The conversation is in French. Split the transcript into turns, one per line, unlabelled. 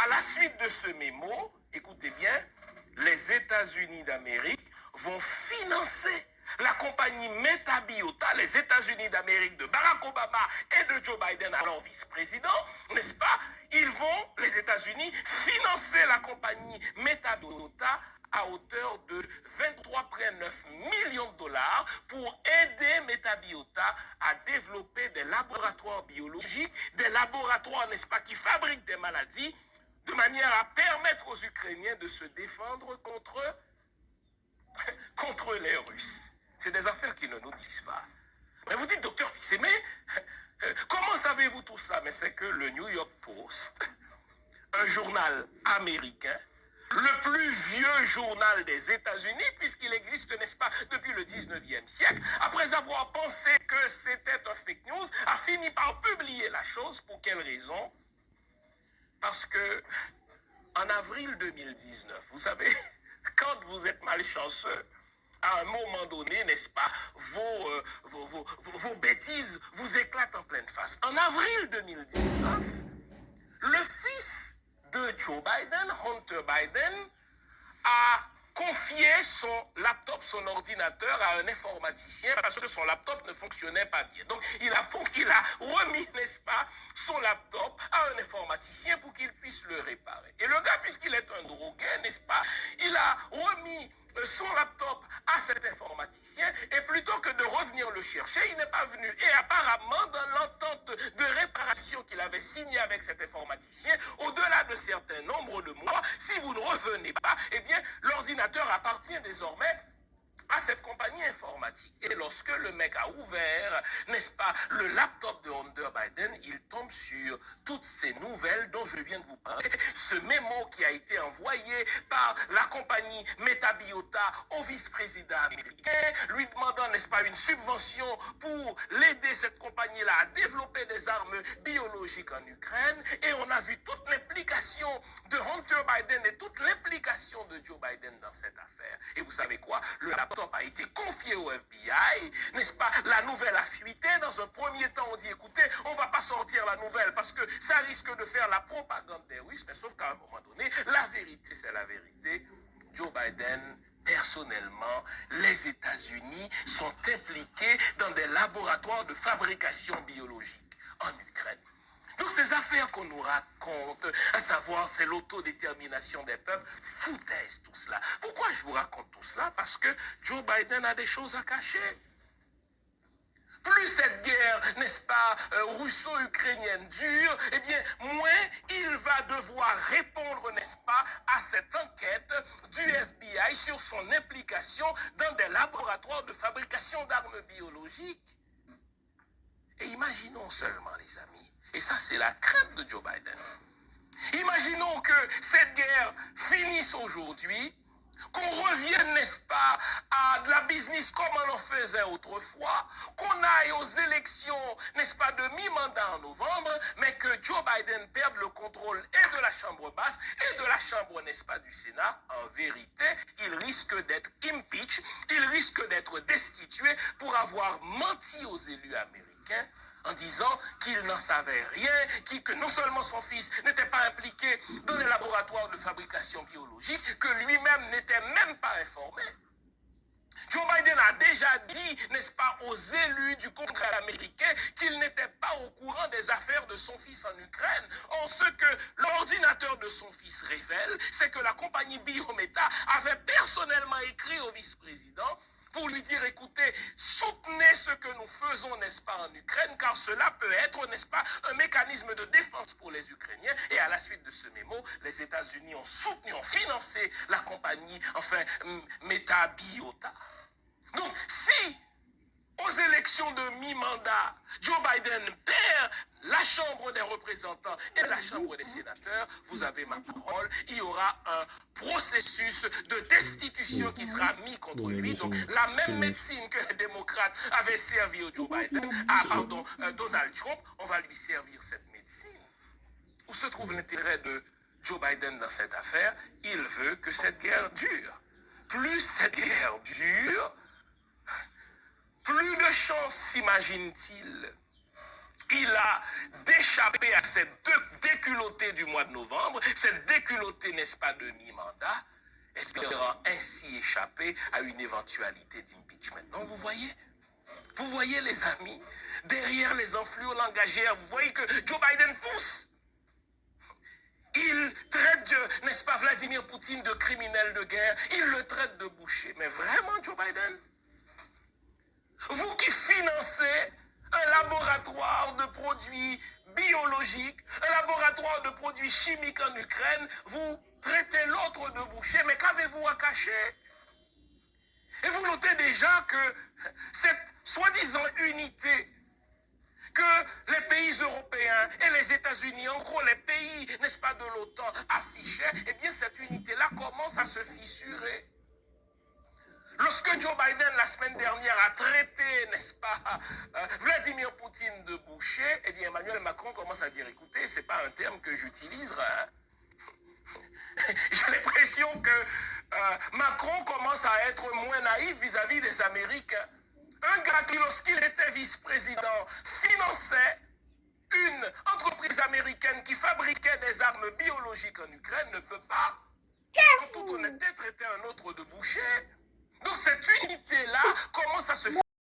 à la suite de ce mémo, écoutez bien, les États-Unis d'Amérique vont financer la compagnie Metabiota, les États-Unis d'Amérique de Barack Obama et de Joe Biden, alors vice-président, n'est-ce pas? Ils vont, les États-Unis, financer la compagnie Metabiota à hauteur de 23,9 millions de dollars pour aider Metabiota à développer des laboratoires biologiques, des laboratoires, n'est-ce pas, qui fabriquent des maladies, de manière à permettre aux Ukrainiens de se défendre contre les Russes. C'est des affaires qui ne nous disent pas. Mais vous dites, docteur Fils-Aimé, comment savez-vous tout ça? Mais c'est que le New York Post, un journal américain, le plus vieux journal des États-Unis, puisqu'il existe, n'est-ce pas, depuis le 19e siècle, après avoir pensé que c'était un fake news, a fini par publier la chose. Pour quelle raison? Parce que en avril 2019, vous savez, quand vous êtes malchanceux, à un moment donné, n'est-ce pas, vos bêtises vous éclatent en pleine face. En avril 2019, le fils de Joe Biden, Hunter Biden, a confié son laptop, son ordinateur à un informaticien parce que son laptop ne fonctionnait pas bien. Donc, il a remis, n'est-ce pas, son laptop à un informaticien pour qu'il puisse le réparer. Et le gars, puisqu'il est un drogué, n'est-ce pas, il a remis son laptop à cet informaticien et plutôt que de revenir le chercher, il n'est pas venu. Et apparemment, dans l'entente de réparation qu'il avait signée avec cet informaticien, au-delà de certains nombres de mois, si vous ne revenez pas, eh bien, l'ordinateur appartient désormais à cette compagnie informatique. Et lorsque le mec a ouvert, n'est-ce pas, le laptop de Hunter Biden, il tombe sur toutes ces nouvelles dont je viens de vous parler. Ce mémo qui a été envoyé par la compagnie Metabiota au vice-président américain, lui demandant, n'est-ce pas, une subvention pour l'aider, cette compagnie-là, à développer des armes biologiques en Ukraine. Et on a vu toute l'implication de Hunter Biden et toute l'implication de Joe Biden dans cette affaire. Et vous savez quoi? Le laptop a été confié au FBI, n'est-ce pas? La nouvelle a fuité. Dans un premier temps, on dit, écoutez, on ne va pas sortir la nouvelle parce que ça risque de faire la propagande des Russes. Mais sauf qu'à un moment donné, la vérité, c'est la vérité. Joe Biden, personnellement, les États-Unis sont impliqués dans des laboratoires de fabrication biologique en Ukraine. Donc ces affaires qu'on nous raconte, à savoir c'est l'autodétermination des peuples, foutaise tout cela. Pourquoi je vous raconte tout cela? Parce que Joe Biden a des choses à cacher. Plus cette guerre, n'est-ce pas, russo-ukrainienne dure, eh bien, moins il va devoir répondre, n'est-ce pas, à cette enquête du FBI sur son implication dans des laboratoires de fabrication d'armes biologiques. Et imaginons seulement, les amis, et ça c'est la crainte de Joe Biden, imaginons que cette guerre finisse aujourd'hui, qu'on revienne, n'est-ce pas, à de la business comme on en faisait autrefois, qu'on aille aux élections, n'est-ce pas, de mi-mandat en novembre, mais que Joe Biden perde le contrôle et de la Chambre basse et de la Chambre, n'est-ce pas, du Sénat. En vérité, il risque d'être impeach, il risque d'être destitué pour avoir menti aux élus américains en disant qu'il n'en savait rien, que non seulement son fils n'était pas impliqué dans les laboratoires de fabrication biologique, que lui-même n'était même pas informé. Joe Biden a déjà dit, n'est-ce pas, aux élus du Congrès américain qu'il n'était pas au courant des affaires de son fils en Ukraine. Or, ce que l'ordinateur de son fils révèle, c'est que la compagnie Biometa avait personnellement écrit au vice-président pour lui dire, écoutez, soutenez ce que nous faisons, n'est-ce pas, en Ukraine, car cela peut être, n'est-ce pas, un mécanisme de défense pour les Ukrainiens. Et à la suite de ce mémo, les États-Unis ont soutenu, ont financé la compagnie, enfin, Metabiota. Donc, si aux élections de mi-mandat, Joe Biden perd la Chambre des représentants et la Chambre des sénateurs, vous avez ma parole, il y aura un processus de destitution qui sera mis contre lui. Donc la même médecine que les démocrates avaient servi au Donald Trump, on va lui servir cette médecine. Où se trouve l'intérêt de Joe Biden dans cette affaire? Il veut que cette guerre dure. Plus cette guerre dure, plus de chances s'imagine-t-il il a d'échapper à cette déculottée du mois de novembre, cette déculottée, n'est-ce pas, de mi-mandat, espérant ainsi échapper à une éventualité d'impeachment. Donc vous voyez les amis, derrière les influents langagières, vous voyez que Joe Biden pousse. Il traite, n'est-ce pas, Vladimir Poutine de criminel de guerre, il le traite de boucher. Mais vraiment, Joe Biden, vous qui financez un laboratoire de produits biologiques, un laboratoire de produits chimiques en Ukraine, vous traitez l'autre de boucher, mais qu'avez-vous à cacher? Et vous notez déjà que cette soi-disant unité que les pays européens et les États-Unis, en gros les pays, n'est-ce pas, de l'OTAN affichaient, eh bien cette unité-là commence à se fissurer. Lorsque Joe Biden, la semaine dernière, a traité, n'est-ce pas, Vladimir Poutine de boucher, eh bien Emmanuel Macron commence à dire, écoutez, c'est pas un terme que j'utiliserai. Hein. J'ai l'impression que Macron commence à être moins naïf vis-à-vis des Américains. Un gars qui, lorsqu'il était vice-président, finançait une entreprise américaine qui fabriquait des armes biologiques en Ukraine ne peut pas, en toute honnêteté, traiter un autre de boucher. Donc cette unité-là commence à se